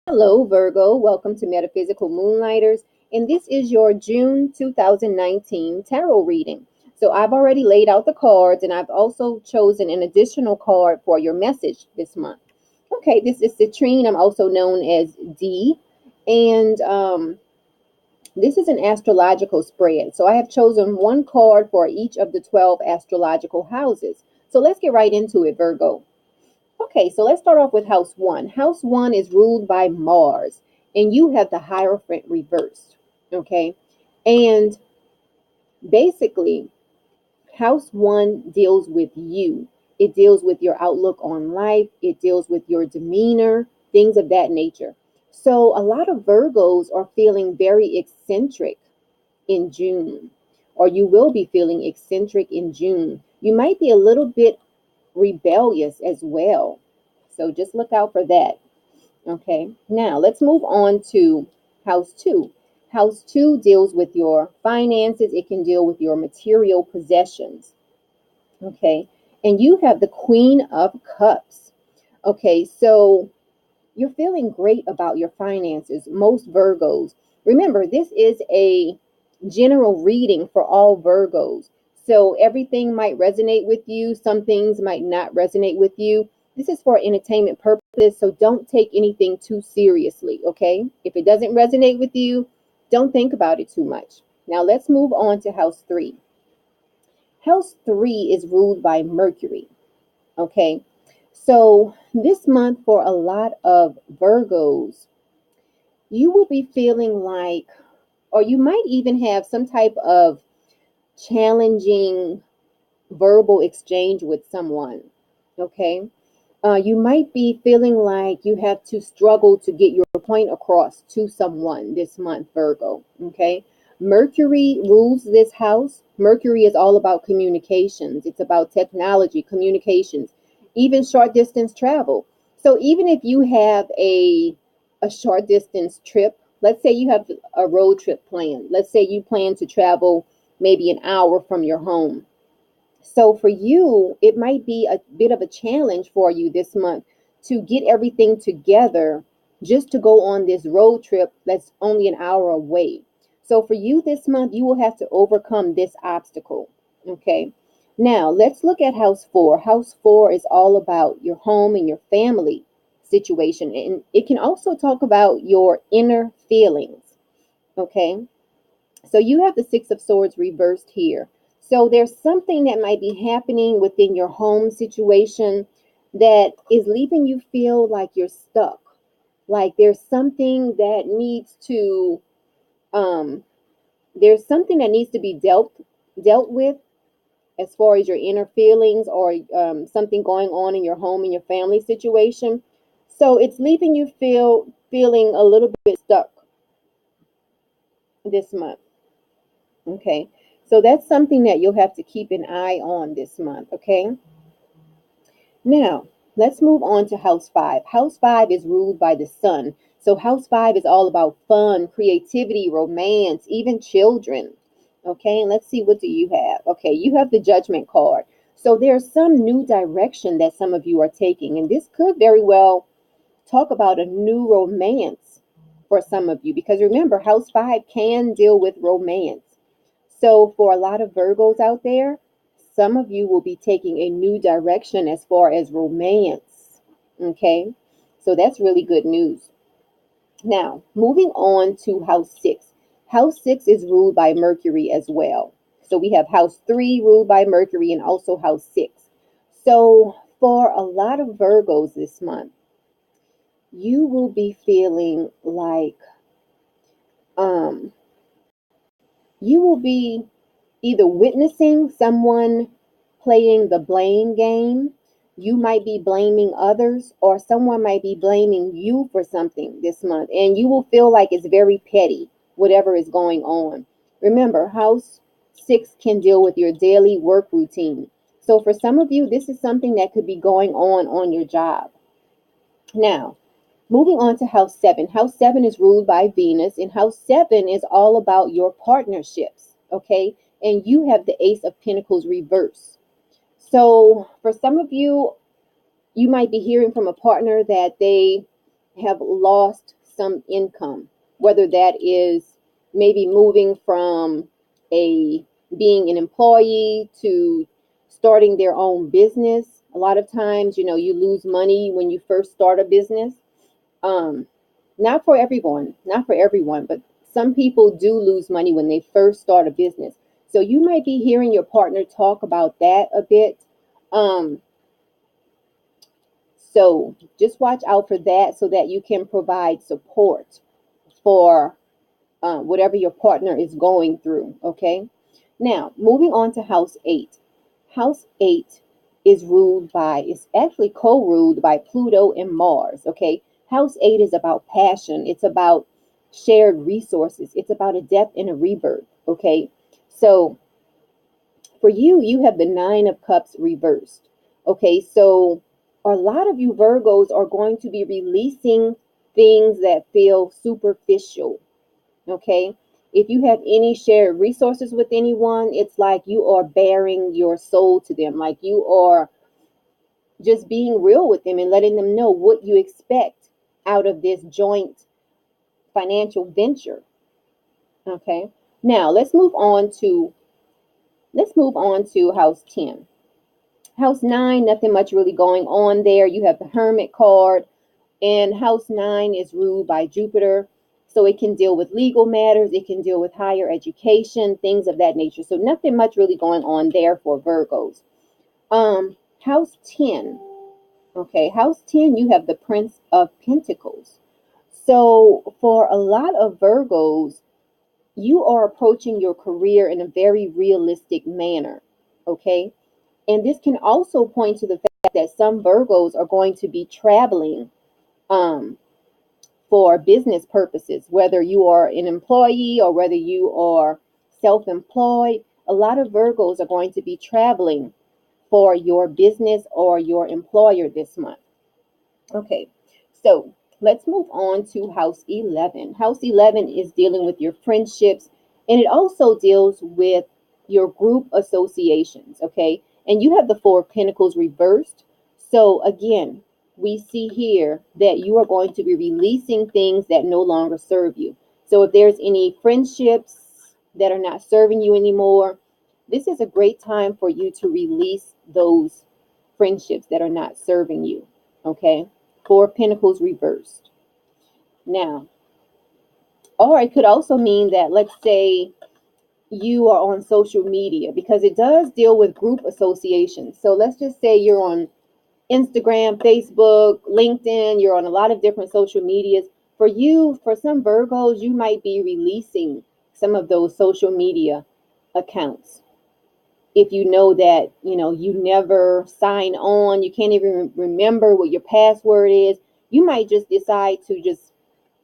Hello, Virgo. Welcome to Metaphysical Moonlighters. And this is your June 2019 tarot reading. So I've already laid out the cards and I've also chosen an additional card for your message this month. Okay, this is Citrine. I'm also known as D. And this is an astrological spread. So I have chosen one card for each of the 12 astrological houses. So let's get right into it, Virgo. Okay, so let's start off with house one. House one is ruled by Mars, and you have the Hierophant reversed. Okay, and basically, house one deals with you, it deals with your outlook on life, it deals with your demeanor, things of that nature. So, a lot of Virgos are feeling very eccentric in June, or you will be feeling eccentric in June. You might be a little bit rebellious as well. So just look out for that. Okay. Now let's move on to house two. House two deals with your finances, it can deal with your material possessions. Okay. And you have the Queen of Cups. Okay. So you're feeling great about your finances, most Virgos. Remember, this is a general reading for all Virgos. So everything might resonate with you, some things might not resonate with you. This is for entertainment purposes, so don't take anything too seriously, okay? If it doesn't resonate with you, don't think about it too much. Now let's move on to house three. House three is ruled by Mercury, okay? So this month for a lot of Virgos, you will be feeling like, or you might even have some type of challenging verbal exchange with someone. Okay. You might be feeling like you have to struggle to get your point across to someone this month, Virgo. Okay. Mercury rules this house. Mercury is all about communications, it's about technology, communications, even short distance travel. So even if you have a short distance trip, let's say you have a road trip planned. Let's say you plan to travel maybe an hour from your home, so for you, it might be a bit of a challenge for you this month to get everything together just to go on this road trip that's only an hour away. So for you this month, you will have to overcome this obstacle. Okay. Now let's look at house four. House four is all about your home and your family situation. And it can also talk about your inner feelings. Okay. So you have the Six of Swords reversed here. So there's something that might be happening within your home situation that is leaving you feel like you're stuck. Like um there's something that needs to be dealt with as far as your inner feelings, or something going on in your home and your family situation. So it's leaving you feeling a little bit stuck this month. Okay. So that's something that you'll have to keep an eye on this month. Okay. Now, let's move on to house five. House five is ruled by the sun. So house five is all about fun, creativity, romance, even children. Okay. And let's see, what do you have? Okay. You have the judgment card. So there's some new direction that some of you are taking. And this could very well talk about a new romance for some of you, because remember, house five can deal with romance. So, for a lot of Virgos out there, some of you will be taking a new direction as far as romance. Okay, so that's really good news. Now, moving on to house six. House six is ruled by Mercury as well. So, we have house three ruled by Mercury and also house six. So, for a lot of Virgos this month, you will be feeling like um, you will be either witnessing someone playing the blame game. You might be blaming others, or someone might be blaming you for something this month, and you will feel like it's very petty, whatever is going on. Remember, house six can deal with your daily work routine. So, for some of you, this is something that could be going on your job. Now, moving on to house seven. House seven is ruled by Venus, and house seven is all about your partnerships. Okay. And you have the Ace of Pentacles reverse. So for some of you, you might be hearing from a partner that they have lost some income, whether that is maybe moving from a being an employee to starting their own business. A lot of times, you lose money when you first start a business. Um, not for everyone, but some people do lose money when they first start a business. So you might be hearing your partner talk about that a bit. Um, so just watch out for that so that you can provide support for whatever your partner is going through. Okay. Now, moving on to house 8. House 8 it's actually co-ruled by Pluto and Mars. Okay. House 8 is about passion. It's about shared resources. It's about a death and a rebirth. Okay. So for you, you have the Nine of Cups reversed. Okay. So a lot of you Virgos are going to be releasing things that feel superficial. Okay. If you have any shared resources with anyone, it's like you are bearing your soul to them, like you are just being real with them and letting them know what you expect out of this joint financial venture. Okay. Now let's move on to house 10. House 9, nothing much really going on there. You have the Hermit card, and house 9 is ruled by Jupiter. So it can deal with legal matters, it can deal with higher education, things of that nature. So nothing much really going on there for Virgos. House 10. Okay, house 10, you have the Prince of Pentacles. So for a lot of Virgos, you are approaching your career in a very realistic manner. Okay. And this can also point to the fact that some Virgos are going to be traveling um, for business purposes, whether you are an employee or whether you are self-employed. A lot of Virgos are going to be traveling for your business or your employer this month. Okay, so let's move on to house 11. House 11 is dealing with your friendships, and it also deals with your group associations. Okay, and you have the Four of Pentacles reversed. So again, we see here that you are going to be releasing things that no longer serve you. So if there's any friendships that are not serving you anymore, this is a great time for you to release those friendships that are not serving you. Okay. Four of Pentacles reversed. Now, or it could also mean that, let's say, you are on social media, because it does deal with group associations. So let's just say you're on Instagram, Facebook, LinkedIn, you're on a lot of different social medias. For you, for some Virgos, you might be releasing some of those social media accounts. If you know that, you never sign on, you can't even remember what your password is, you might just decide to just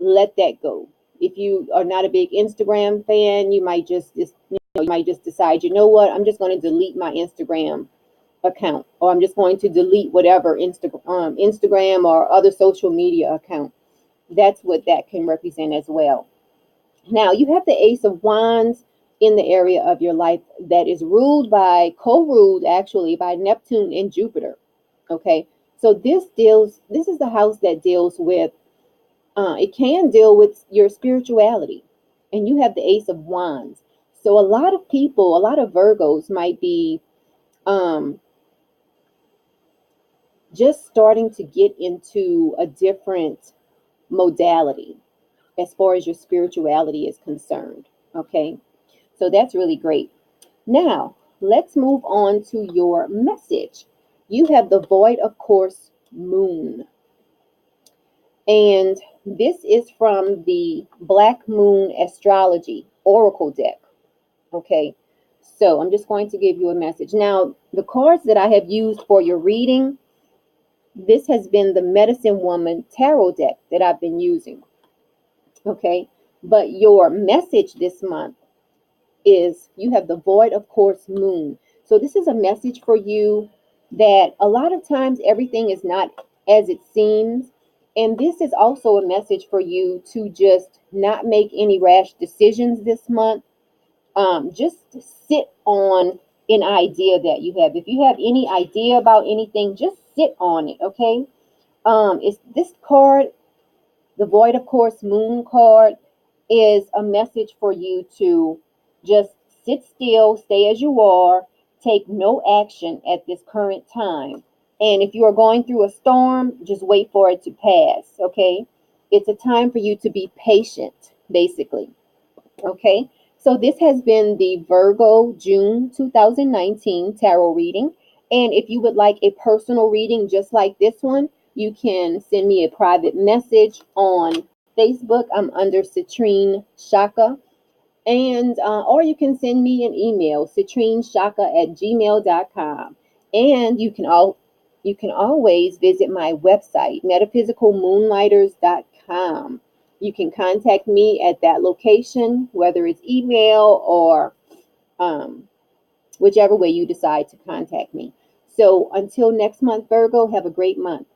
let that go. If you are not a big Instagram fan, you might just decide, you know what, I'm just going to delete my Instagram account, or I'm just going to delete whatever Instagram or other social media account. That's what that can represent as well. Now, you have the Ace of Wands in the area of your life that is co-ruled actually by Neptune and Jupiter. Okay. So this is the house that deals with, it can deal with your spirituality. And you have the Ace of Wands. So a lot of people, a lot of Virgos might be um, just starting to get into a different modality as far as your spirituality is concerned. Okay. So that's really great. Now, let's move on to your message. You have the Void of Course Moon. And this is from the Black Moon Astrology Oracle deck. Okay. So I'm just going to give you a message. Now, the cards that I have used for your reading, this has been the Medicine Woman Tarot deck that I've been using. Okay. But your message this month is you have the Void of Course Moon. So this is a message for you that a lot of times everything is not as it seems. And this is also a message for you to just not make any rash decisions this month. Just sit on an idea that you have. If you have any idea about anything, just sit on it. Okay. It's this card. The Void of Course Moon card is a message for you to just sit still, stay as you are, take no action at this current time. And if you are going through a storm, just wait for it to pass, okay? It's a time for you to be patient, basically, okay? So this has been the Virgo June 2019 tarot reading. And if you would like a personal reading just like this one, you can send me a private message on Facebook. I'm under citrinechaka. And or you can send me an email, citrinechaka@gmail.com. And you can always visit my website, metaphysicalmoonlighters.com. You can contact me at that location, whether it's email or um, whichever way you decide to contact me. So until next month, Virgo, have a great month.